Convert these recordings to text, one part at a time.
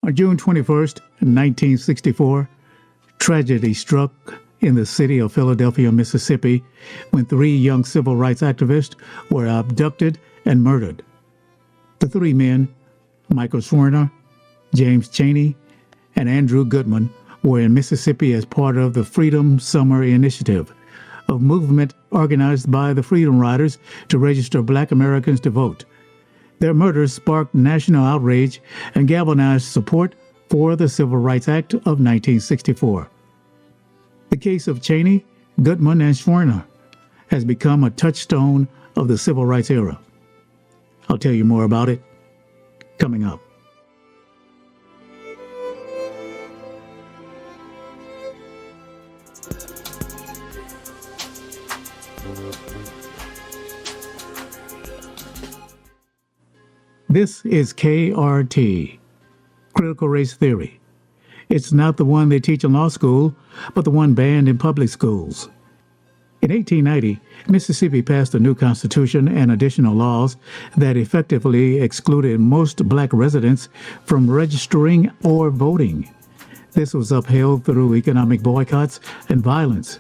On June 21st, 1964, tragedy struck in the city of Philadelphia, Mississippi, when three young civil rights activists were abducted and murdered. The three men, Michael Schwerner, James Chaney, and Andrew Goodman, were in Mississippi as part of the Freedom Summer Initiative, a movement organized by the Freedom Riders to register Black Americans to vote. Their murders sparked national outrage and galvanized support for the Civil Rights Act of 1964. The case of Chayney, Goodman and Schwerner has become a touchstone of the civil rights era. I'll tell you more about it coming up. This is KRT, Critical Race Theory. It's not the one they teach in law school, but the one banned in public schools. In 1890, Mississippi passed a new constitution and additional laws that effectively excluded most black residents from registering or voting. This was upheld through economic boycotts and violence.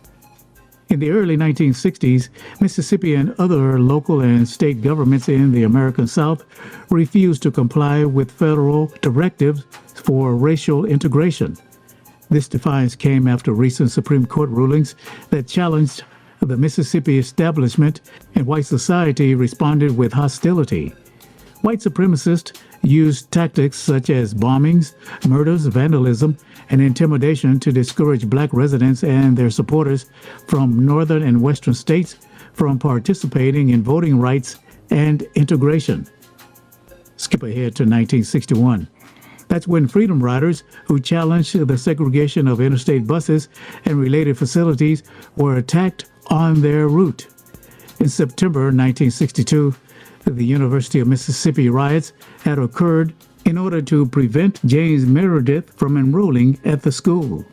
In the early 1960s, Mississippi and other local and state governments in the American South refused to comply with federal directives for racial integration. This defiance came after recent Supreme Court rulings that challenged the Mississippi establishment, and white society responded with hostility. White supremacists used tactics such as bombings, murders, vandalism, and intimidation to discourage black residents and their supporters from northern and western states from participating in voting rights and integration. Skip ahead to 1961. That's when Freedom Riders, who challenged the segregation of interstate buses and related facilities, were attacked on their route. In September 1962, the University of Mississippi riots had occurred in order to prevent James Meredith from enrolling at the school.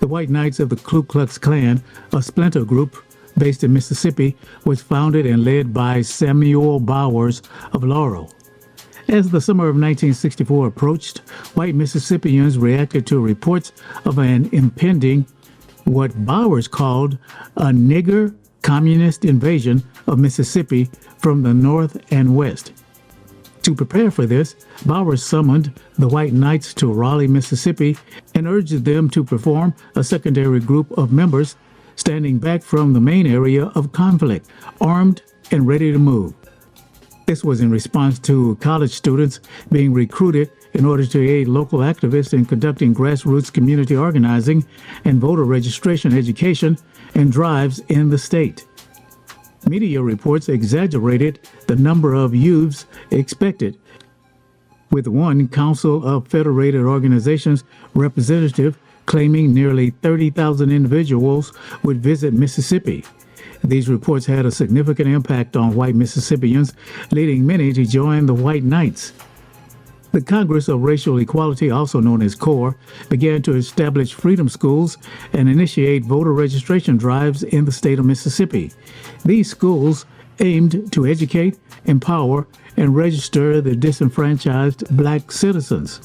The White Knights of the Ku Klux Klan, a splinter group based in Mississippi, was founded and led by Samuel Bowers of Laurel. As the summer of 1964 approached, white Mississippians reacted to reports of an impending, what Bowers called a nigger communist invasion of Mississippi from the north and west. To prepare for this, Bowers summoned the White Knights to Raleigh, Mississippi, and urged them to form a secondary group of members standing back from the main area of conflict, armed and ready to move. This was in response to college students being recruited in order to aid local activists in conducting grassroots community organizing and voter registration education and drives in the state. Media reports exaggerated the number of youths expected, with one Council of Federated Organizations representative claiming nearly 30,000 individuals would visit Mississippi. These reports had a significant impact on white Mississippians, leading many to join the White Knights. The Congress of Racial Equality, also known as CORE, began to establish freedom schools and initiate voter registration drives in the state of Mississippi. These schools aimed to educate, empower, and register the disenfranchised black citizens.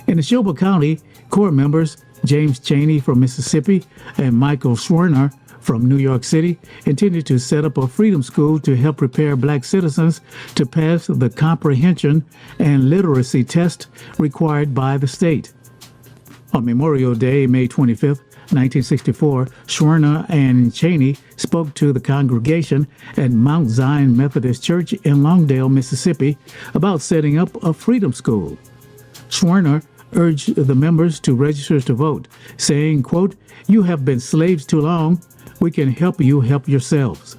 In Neshoba County, CORE members James Chaney from Mississippi and Michael Schwerner from New York City intended to set up a freedom school to help prepare black citizens to pass the comprehension and literacy test required by the state. On Memorial Day, May 25, 1964, Schwerner and Chaney spoke to the congregation at Mount Zion Methodist Church in Longdale, Mississippi, about setting up a freedom school. Schwerner urged the members to register to vote, saying, quote, "You have been slaves too long. We can help you help yourselves."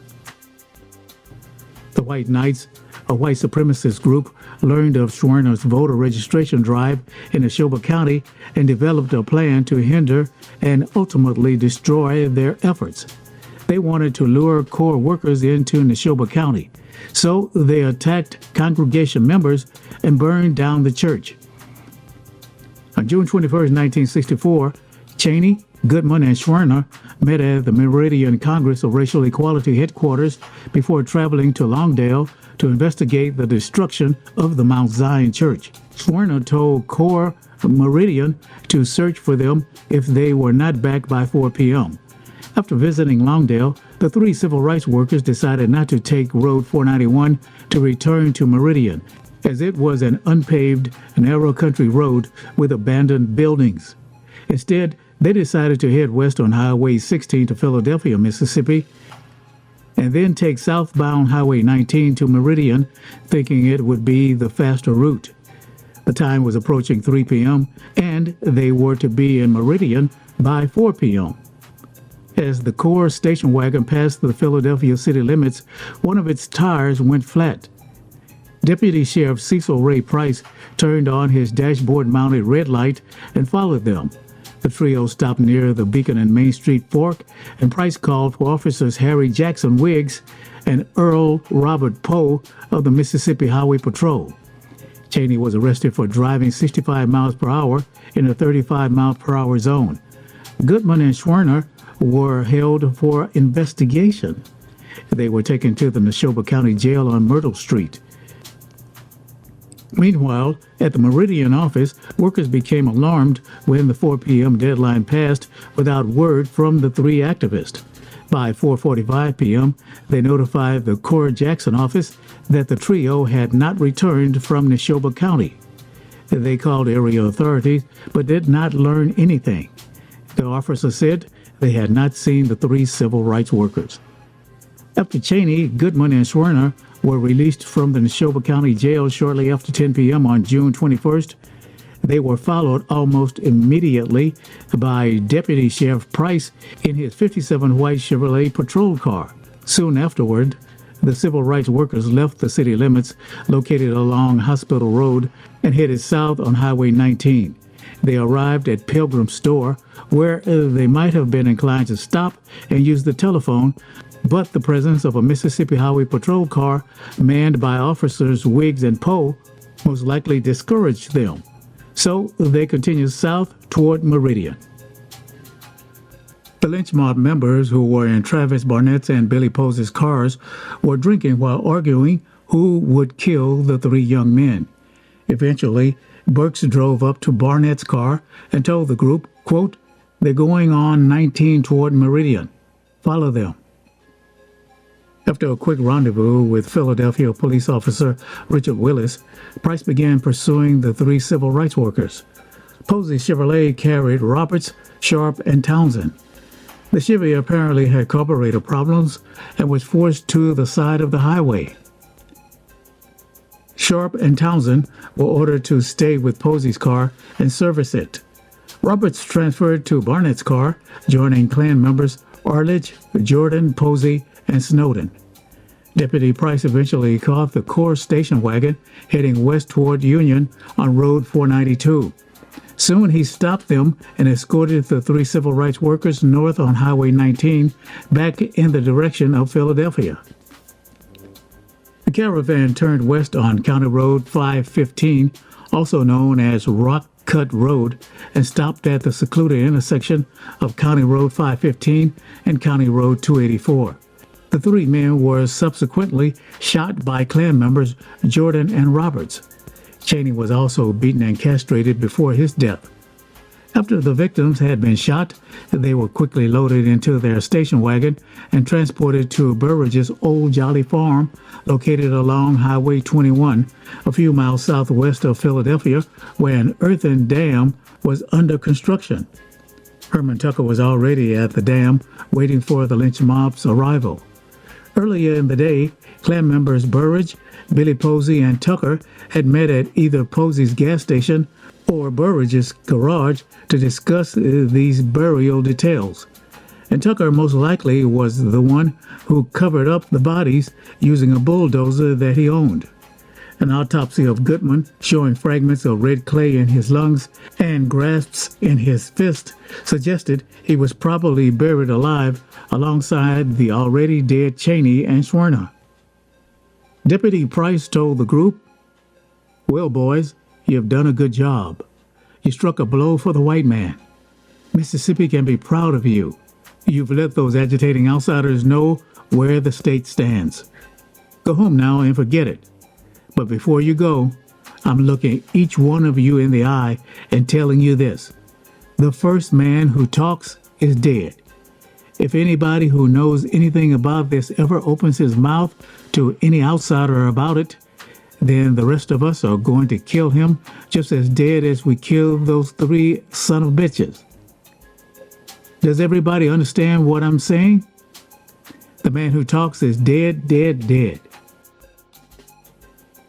The White Knights, a white supremacist group, learned of Schwerner's voter registration drive in Neshoba County and developed a plan to hinder and ultimately destroy their efforts. They wanted to lure CORE workers into Neshoba County, so they attacked congregation members and burned down the church. On June 21, 1964, Chaney, Goodman and Schwerner met at the Meridian Congress of Racial Equality headquarters before traveling to Longdale to investigate the destruction of the Mount Zion Church. Schwerner told Core Meridian to search for them if they were not back by 4 p.m. After visiting Longdale, the three civil rights workers decided not to take Road 491 to return to Meridian, as it was an unpaved, narrow country road with abandoned buildings. Instead, they decided to head west on Highway 16 to Philadelphia, Mississippi, and then take southbound Highway 19 to Meridian, thinking it would be the faster route. The time was approaching 3 p.m., and they were to be in Meridian by 4 p.m. As the Core station wagon passed the Philadelphia city limits, one of its tires went flat. Deputy Sheriff Cecil Ray Price turned on his dashboard-mounted red light and followed them. The trio stopped near the Beacon and Main Street fork, and Price called for Officers Harry Jackson Wiggs and Earl Robert Poe of the Mississippi Highway Patrol. Chaney was arrested for driving 65 miles per hour in a 35-mile-per-hour zone. Goodman and Schwerner were held for investigation. They were taken to the Neshoba County Jail on Myrtle Street. Meanwhile, at the Meridian office, workers became alarmed when the 4 p.m. deadline passed without word from the three activists. By 4:45 p.m., they notified the Cora Jackson office that the trio had not returned from Neshoba County. They called area authorities but did not learn anything. The officer said they had not seen the three civil rights workers. After Chaney, Goodman, and Schwerner were released from the Neshoba County Jail shortly after 10 p.m. on June 21st, they were followed almost immediately by Deputy Sheriff Price in his 57 white Chevrolet patrol car. Soon afterward, the civil rights workers left the city limits located along Hospital Road and headed south on Highway 19. They arrived at Pilgrim's store, where they might have been inclined to stop and use the telephone, but the presence of a Mississippi Highway Patrol car manned by Officers Wiggs and Poe most likely discouraged them. So they continued south toward Meridian. The lynch mob members who were in Travis Barnett's and Billy Pose's cars were drinking while arguing who would kill the three young men. Eventually, Burks drove up to Barnett's car and told the group, quote, "They're going on 19 toward Meridian. Follow them." After a quick rendezvous with Philadelphia police officer Richard Willis, Price began pursuing the three civil rights workers. Posey's Chevrolet carried Roberts, Sharp, and Townsend. The Chevy apparently had carburetor problems and was forced to the side of the highway. Sharp and Townsend were ordered to stay with Posey's car and service it. Roberts transferred to Barnett's car, joining Klan members Arledge, Jordan, Posey, and Snowden. Deputy Price eventually caught the Core station wagon heading west toward Union on Road 492. Soon he stopped them and escorted the three civil rights workers north on Highway 19 back in the direction of Philadelphia. The caravan turned west on County Road 515, also known as Rock Cut Road, and stopped at the secluded intersection of County Road 515 and County Road 284. The three men were subsequently shot by Klan members Jordan and Roberts. Chaney was also beaten and castrated before his death. After the victims had been shot, they were quickly loaded into their station wagon and transported to Burridge's Old Jolly Farm, located along Highway 21, a few miles southwest of Philadelphia, where an earthen dam was under construction. Herman Tucker was already at the dam, waiting for the lynch mob's arrival. Earlier in the day, Klan members Burridge, Billy Posey, and Tucker had met at either Posey's gas station or Burridge's garage to discuss these burial details. And Tucker most likely was the one who covered up the bodies using a bulldozer that he owned. An autopsy of Goodman, showing fragments of red clay in his lungs and grasps in his fist, suggested he was probably buried alive alongside the already dead Chaney and Schwerner. Deputy Price told the group, "Well, boys, you've done a good job. You struck a blow for the white man. Mississippi can be proud of you. You've let those agitating outsiders know where the state stands. Go home now and forget it. But before you go, I'm looking each one of you in the eye and telling you this. The first man who talks is dead. If anybody who knows anything about this ever opens his mouth to any outsider about it, then the rest of us are going to kill him just as dead as we killed those 3 son of bitches. Does everybody understand what I'm saying? The man who talks is dead, dead, dead.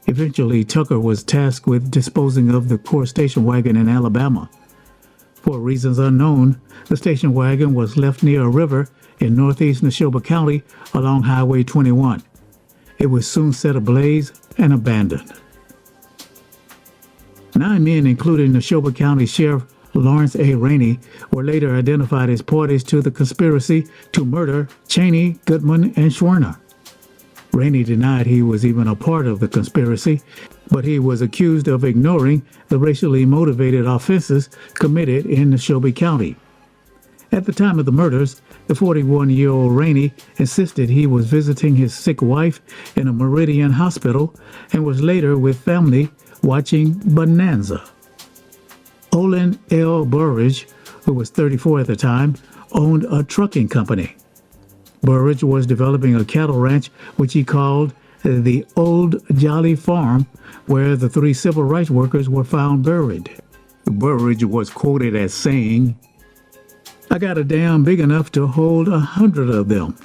Eventually, Tucker was tasked with disposing of the core station wagon in Alabama. For reasons unknown, the station wagon was left near a river in northeast Neshoba County along Highway 21. It was soon set ablaze and abandoned. 9 men, including Neshoba County Sheriff Lawrence A. Rainey, were later identified as parties to the conspiracy to murder Chayney, Goodman, and Schwerner. Rainey denied he was even a part of the conspiracy, but he was accused of ignoring the racially motivated offenses committed in Neshoba County. At the time of the murders, the 41-year-old Rainey insisted he was visiting his sick wife in a Meridian hospital and was later with family watching Bonanza. Olin L. Burridge, who was 34 at the time, owned a trucking company. Burridge was developing a cattle ranch which he called the Old Jolly Farm, where the 3 civil rights workers were found buried. Burridge was quoted as saying, "I got a dam big enough to hold 100 of them."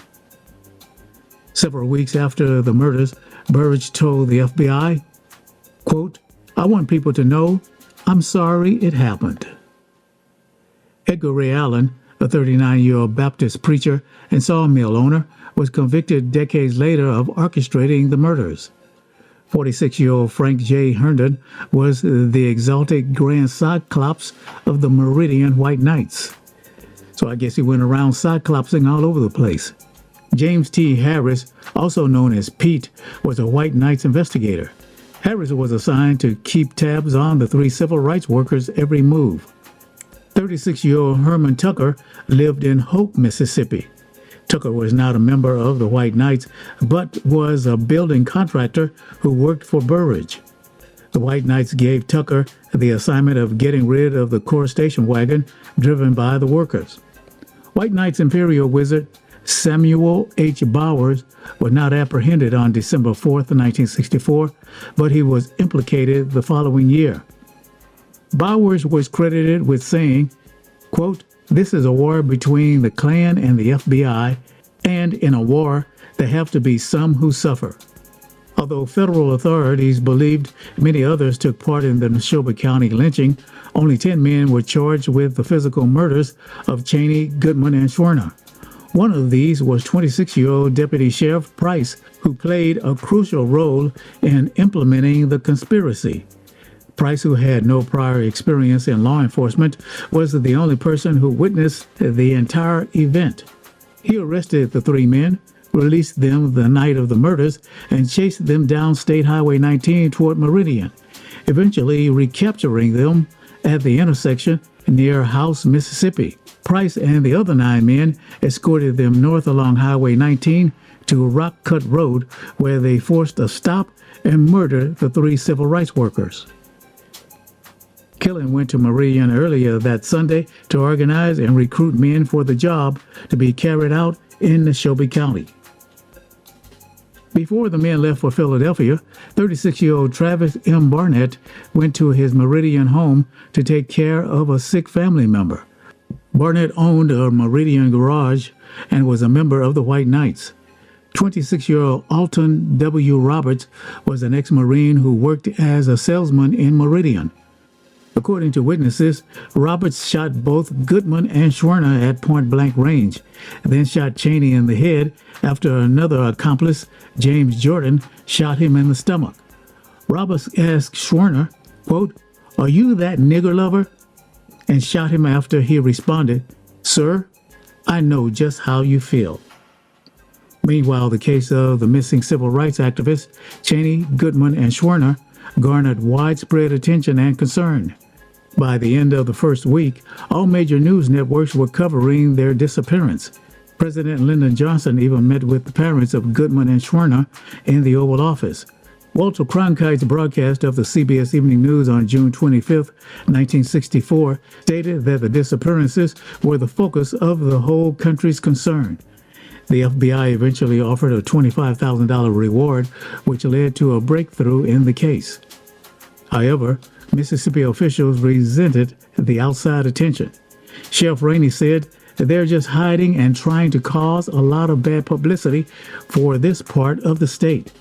Several weeks after the murders, Burridge told the FBI, quote, "I want people to know I'm sorry it happened." Edgar Ray Allen, a 39-year-old Baptist preacher and sawmill owner, was convicted decades later of orchestrating the murders. 46-year-old Frank J. Herndon was the exalted Grand Cyclops of the Meridian White Knights. So I guess he went around cyclopsing all over the place. James T. Harris, also known as Pete, was a White Knights investigator. Harris was assigned to keep tabs on the 3 civil rights workers' every move. 36-year-old Herman Tucker lived in Hope, Mississippi. Tucker was not a member of the White Knights, but was a building contractor who worked for Burridge. The White Knights gave Tucker the assignment of getting rid of the core station wagon driven by the workers. White Knights Imperial Wizard Samuel H. Bowers was not apprehended on December 4th, 1964, but he was implicated the following year. Bowers was credited with saying, quote, "This is a war between the Klan and the FBI, and in a war, there have to be some who suffer." Although federal authorities believed many others took part in the Neshoba County lynching, only 10 men were charged with the physical murders of Chayney, Goodman, and Schwerner. One of these was 26-year-old Deputy Sheriff Price, who played a crucial role in implementing the conspiracy. Price, who had no prior experience in law enforcement, was the only person who witnessed the entire event. He arrested the 3 men, released them the night of the murders, and chased them down State Highway 19 toward Meridian, eventually recapturing them at the intersection near House, Mississippi. Price and the other 9 men escorted them north along Highway 19 to Rock Cut Road, where they forced a stop and murdered the 3 civil rights workers. Killen went to Meridian earlier that Sunday to organize and recruit men for the job to be carried out in Neshoba County. Before the men left for Philadelphia, 36-year-old Travis M. Barnett went to his Meridian home to take care of a sick family member. Barnett owned a Meridian garage and was a member of the White Knights. 26-year-old Alton W. Roberts was an ex-Marine who worked as a salesman in Meridian. According to witnesses, Roberts shot both Goodman and Schwerner at point-blank range, then shot Chaney in the head after another accomplice, James Jordan, shot him in the stomach. Roberts asked Schwerner, quote, "Are you that nigger lover?" and shot him after he responded, "Sir, I know just how you feel." Meanwhile, the case of the missing civil rights activists, Chayney, Goodman, and Schwerner, garnered widespread attention and concern. By the end of the first week, all major news networks were covering their disappearance. President Lyndon Johnson even met with the parents of Goodman and Schwerner in the Oval Office. Walter Cronkite's broadcast of the CBS Evening News on June 25, 1964, stated that the disappearances were the focus of the whole country's concern. The FBI eventually offered a $25,000 reward, which led to a breakthrough in the case. However, Mississippi officials resented the outside attention. Sheriff Chaney said they're just hiding and trying to cause a lot of bad publicity for this part of the state.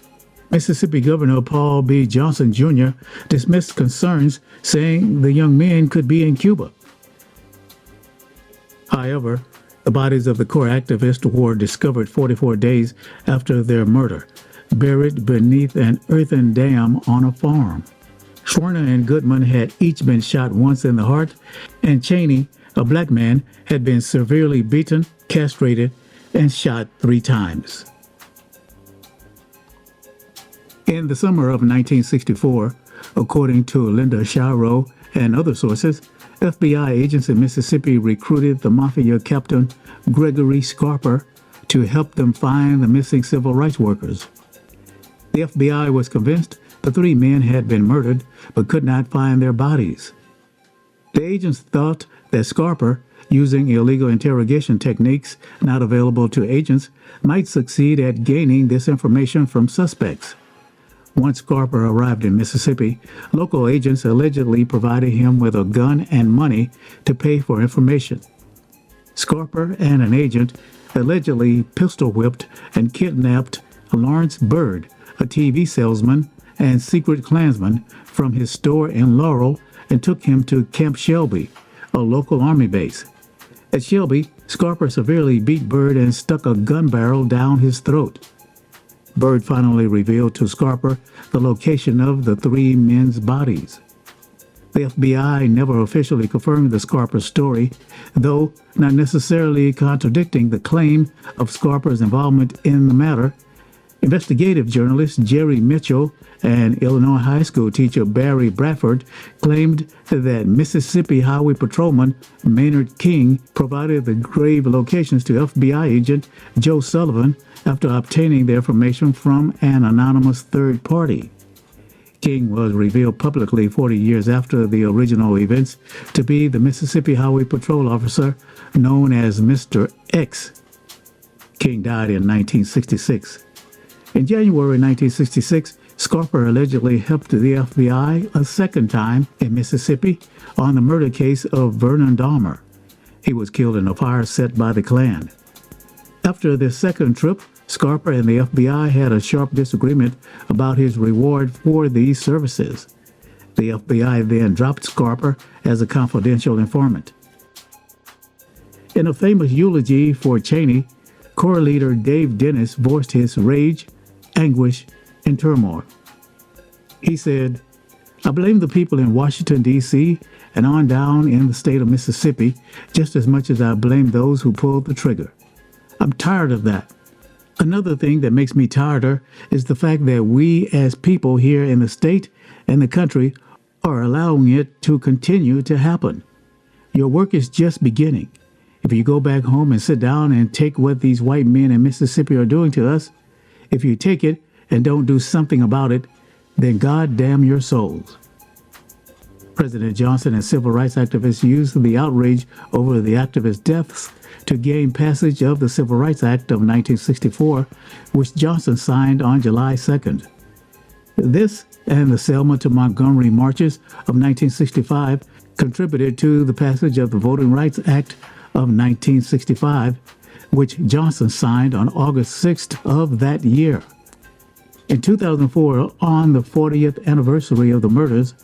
Mississippi Governor Paul B. Johnson Jr. dismissed concerns, saying the young men could be in Cuba. However, the bodies of the core activists were discovered 44 days after their murder, buried beneath an earthen dam on a farm. Schwerner and Goodman had each been shot once in the heart, and Chaney, a black man, had been severely beaten, castrated, and shot 3 times. In the summer of 1964, according to Linda Shiro and other sources, FBI agents in Mississippi recruited the mafia captain Gregory Scarper to help them find the missing civil rights workers. The FBI was convinced the 3 men had been murdered but could not find their bodies. The agents thought that Scarper, using illegal interrogation techniques not available to agents, might succeed at gaining this information from suspects. Once Scarper arrived in Mississippi, local agents allegedly provided him with a gun and money to pay for information. Scarper and an agent allegedly pistol-whipped and kidnapped Lawrence Byrd, a TV salesman and secret Klansman, from his store in Laurel and took him to Camp Shelby, a local army base. At Shelby, Scarper severely beat Byrd and stuck a gun barrel down his throat. Byrd finally revealed to Scarper the location of the 3 men's bodies. The FBI never officially confirmed the Scarper story, though not necessarily contradicting the claim of Scarper's involvement in the matter. Investigative journalist Jerry Mitchell and Illinois high school teacher Barry Bradford claimed that Mississippi Highway Patrolman Maynard King provided the grave locations to FBI agent Joe Sullivan after obtaining the information from an anonymous third party. King was revealed publicly 40 years after the original events to be the Mississippi Highway Patrol officer known as Mr. X. King died in 1966. In January 1966, Scarper allegedly helped the FBI a second time in Mississippi on the murder case of Vernon Dahmer. He was killed in a fire set by the Klan. After this second trip, Scarper and the FBI had a sharp disagreement about his reward for these services. The FBI then dropped Scarper as a confidential informant. In a famous eulogy for Chaney, Corps leader Dave Dennis voiced his rage, anguish, and turmoil. He said, "I blame the people in Washington, D.C. and on down in the state of Mississippi just as much as I blame those who pulled the trigger. I'm tired of that. Another thing that makes me tireder is the fact that we as people here in the state and the country are allowing it to continue to happen. Your work is just beginning. If you go back home and sit down and take what these white men in Mississippi are doing to us, if you take it and don't do something about it, then God damn your souls." President Johnson and civil rights activists used the outrage over the activists' deaths to gain passage of the Civil Rights Act of 1964, which Johnson signed on July 2nd. This and the Selma to Montgomery marches of 1965 contributed to the passage of the Voting Rights Act of 1965, which Johnson signed on August 6th of that year. In 2004, on the 40th anniversary of the murders,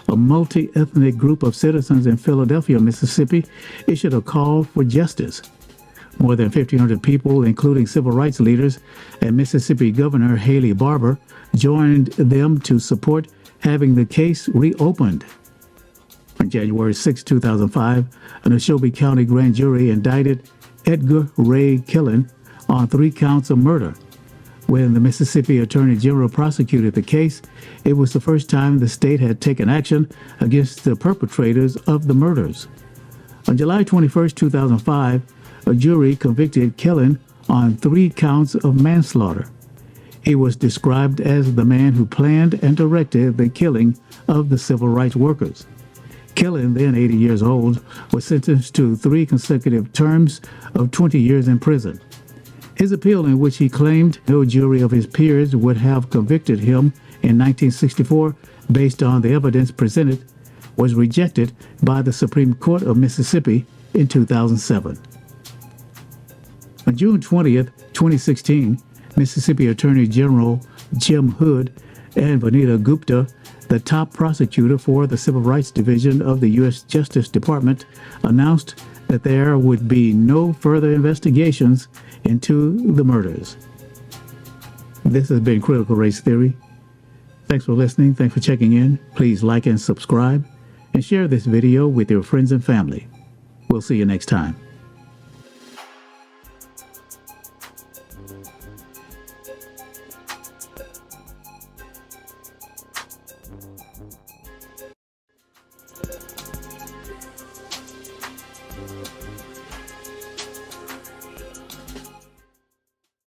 a multi-ethnic group of citizens in Philadelphia, Mississippi, issued a call for justice. More than 1,500 people, including civil rights leaders and Mississippi Governor Haley Barbour, joined them to support having the case reopened. On January 6, 2005, an Neshoba County grand jury indicted Edgar Ray Killen on 3 counts of murder. When the Mississippi Attorney General prosecuted the case, it was the first time the state had taken action against the perpetrators of the murders. On July 21, 2005, a jury convicted Killen on 3 counts of manslaughter. He was described as the man who planned and directed the killing of the civil rights workers. Killen, then 80 years old, was sentenced to 3 consecutive terms of 20 years in prison. His appeal, in which he claimed no jury of his peers would have convicted him in 1964 based on the evidence presented, was rejected by the Supreme Court of Mississippi in 2007. On June 20, 2016, Mississippi Attorney General Jim Hood and Vanita Gupta, the top prosecutor for the Civil Rights Division of the U.S. Justice Department, announced that there would be no further investigations into the murders. This has been Critical Race Theory. Thanks for listening. Thanks for checking in. Please like and subscribe and share this video with your friends and family. We'll see you next time.